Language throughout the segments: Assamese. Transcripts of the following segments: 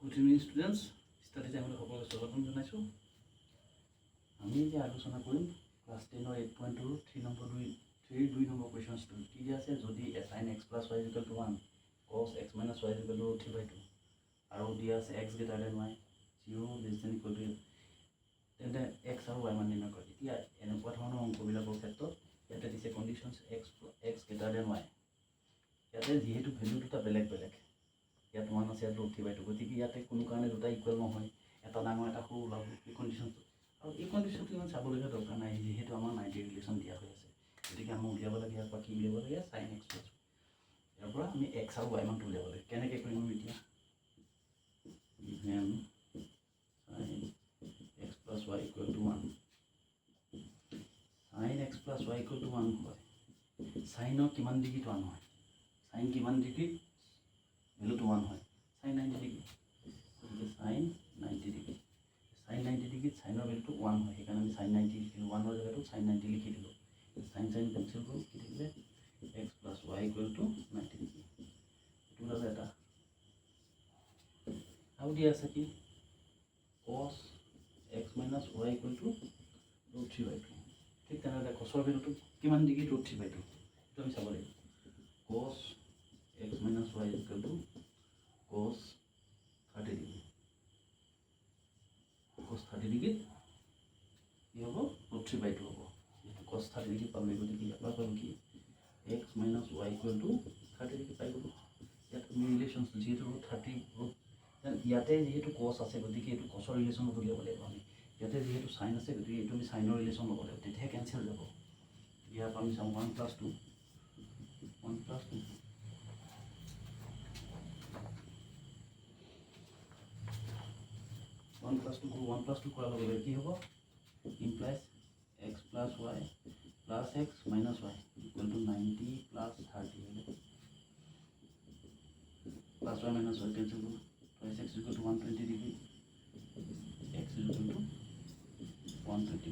গুড ইভিনিং ষ্টুডেণ্টছ, ষ্টাডি টাইমলৈ সকলোকে স্বাগতম জনাইছোঁ। আমি এতিয়া আলোচনা কৰিম ক্লাছ 10ৰ 8.2 3 নম্বৰ কুৱেশ্যনছটো। কি দিয়া আছে, যদি sin x plus y equal to 1 cos x minus y equal to 3/2 আৰু দিয়া আছে x greater than y 0 less than equal to তেন্তে x আৰু y মান নিৰ্ণয় কৰে। এতিয়া এনেকুৱা ধৰণৰ অংকবিলাকৰ ক্ষেত্ৰত ইয়াতে দিছে conditions x greater than y। ইয়াতে যিহেতু ভেলু দুটা বেলেগ বেলেগ, ইয়াত 1 আছে, ইয়াত 3/2, গতিকে ইয়াতে কোনো কাৰণে দুটা ইকুৱেল নহয়, এটা ডাঙৰ এটা সৰু ওলাব এই কণ্ডিশ্যনটো। আৰু এই কণ্ডিশ্যনটো ইমান চাবলগীয়া দৰকাৰ নাই, যিহেতু আমাৰ 90 ৰিলেশ্যন দিয়া হৈ আছে। গতিকে আমি উলিয়াব লাগে ইয়াৰ পৰা কি উলিয়াব লাগে, sin x plus ইয়াৰ পৰা আমি x আৰু y মানটো উলিয়াব লাগে। কেনেকৈ কৰিম আমি এতিয়া, even sin x plus y equal to 1, sin x plus y equal to 1 হয়। চাইনৰ কিমান ডিগ্ৰীত 1 হয়, চাইন কিমান ডিগ্ৰী ভেলুটো 1 হয়, sin 90 ডিগ্ৰী, গতিকে sin 90 ডিগ্ৰী, sin 90 ডিগ্ৰীত চাইনৰ ভেলুটো 1 হয়, সেইকাৰণে আমি sin 90 লিখিলোঁ, 1ৰ জেগাটো sin 90 লিখি দিলোঁ। sin কেঞ্চেল কৰোঁ, কি থাকিলে x plus y equal to 90 degree, এইটো ওলালে এটা। আৰু দিয়া আছে কি cos x minus y equal to √3/2। ঠিক তেনেদৰে cosৰ ভেলুটো কিমান ডিগ্ৰী, √3/2, এইটো আমি চাব লাগিব। cos x minus y equal to cos 30 degree, cos 30 ডিগ্ৰীত কি হ'ব, √3/2 হ'ব। যিহেতু cos 30 ডিগ্ৰী পাব লাগিব, গতিকে ইয়াৰ পৰা পাব কি x minus y equal to 30 degree পাই গ'লোঁ। ইয়াত আমি ৰিলেশ্যনছ যিহেতু ইয়াতে যিহেতু cos আছে, গতিকে এইটো cosৰ ৰিলেশ্যনত উলিয়াব লাগিব আমি। ইয়াতে যিহেতু sin আছে, গতিকে এইটো আমি চাইনৰ ৰিলেশ্যন ল'ব লাগিব, তেতিয়াহে কেঞ্চেল যাব। ইয়াৰ পৰা আমি চাওঁ 1 + 2 1 + 2 1 + 2 1 + 2 কৰাৰ লগে লগে কি হ'ব, implies x plus y plus x minus y equal to 90 plus 30 plus y minus y cancel কৰোঁ, plus x equal to 120 degree, x equal to 120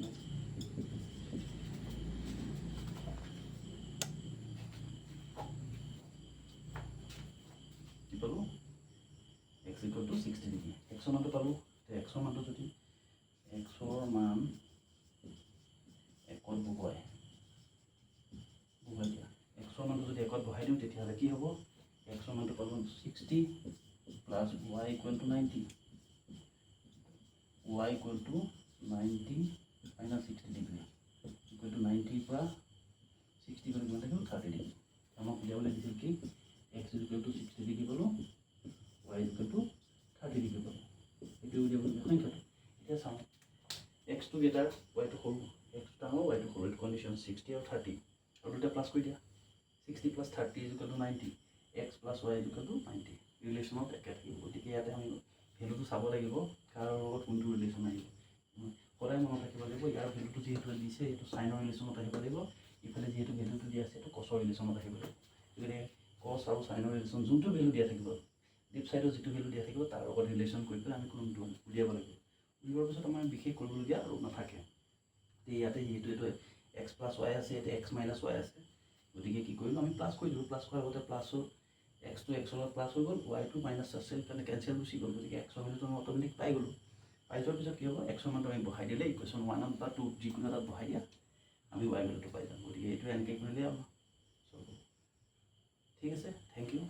কি পালোঁ, x equal to 60 degree. x মানটো পালোঁ, x মানটো যদি xৰ মান একত বহাই দিয়া, xৰ মানটো যদি একত বহাই দিওঁ তেতিয়াহ'লে কি হ'ব, xৰ মানটো পালোঁ 60 plus y equal to 90, y equal to 90 minus 60 degree equal to 90 পৰা 60 কৰি কিমান থাকিব, 30 ডিগ্ৰী। আমাক উলিয়াবলৈ দিছিল কি x equal to 60 ডিগ্ৰী পালোঁ, y equal to 30 ডিগ্ৰী পালোঁ। এইটো উলিয়াবলৈ সংখ্যাটো এতিয়া চাওঁ, xটো গেটাৰ yটো সৰু, xটো ডাঙৰ yটো সৰু, এইটো কণ্ডিশ্যন 60 আৰু 30 আৰু দুটা প্লাছ কৰি দিয়া, 60 + 30 equal to 90, x plus y equal to 90, ৰিলেশ্যনত একে থাকিব। গতিকে ইয়াতে আমি ভেলুটো চাব লাগিব, কাৰ লগত কোনটো ৰিলেশ্যন আহিব, সদায় মনত ৰাখিব লাগিব। ইয়াৰ ভেলুটো যিহেতু দিছে সেইটো চাইনৰ ৰিলেশ্যনত আহিব লাগিব, ইফালে যিহেতু ভেলুটো দিয়া আছে সেইটো কছৰ ৰিলেশ্যনত আহিব লাগিব। গতিকে কছ আৰু চাইনৰ ৰিলেশ্যন যোনটো ভেলু দিয়া থাকিব, ডিপ ছাইডৰ যিটো ভেলু দিয়া থাকিব তাৰ লগত ৰিলেশ্যন কৰি পেলাই আমি কোনটো উলিয়াব লাগিব। উলিওৱাৰ পিছত আমাৰ বিশেষ কৰিবলগীয়া আৰু নাথাকে। ইয়াতে যিহেতু এইটো x plus y আছে, ইয়াতে x minus y আছে, গতিকে কি কৰিলোঁ আমি প্লাছ কৰি দিলোঁ, প্লাছ কৰাৰ আগতে প্লাছ হ'ল, এক্সটো এক্সৰ লগত প্লাছ হৈ গ'ল, ৱাইটো মাইনাছ আছিল কাৰণে কেঞ্চেল গুচি গ'ল, গতিকে এক্সৰ ভেলুটো আমি অট'মেটিক পাই গ'লোঁ। পাই যোৱাৰ পিছত কি হ'ব, এক্সৰ মানটো আমি বহাই দিলে ইকুৱেশ্যন 1 বা 2 যিকোনো এটাত বহাই দিয়া, আমি ৱাই ভেলুটো পাই যাম। গতিকে এইটো এনেকৈ কৰিলে আমাৰ ঠিক আছে। Thank U.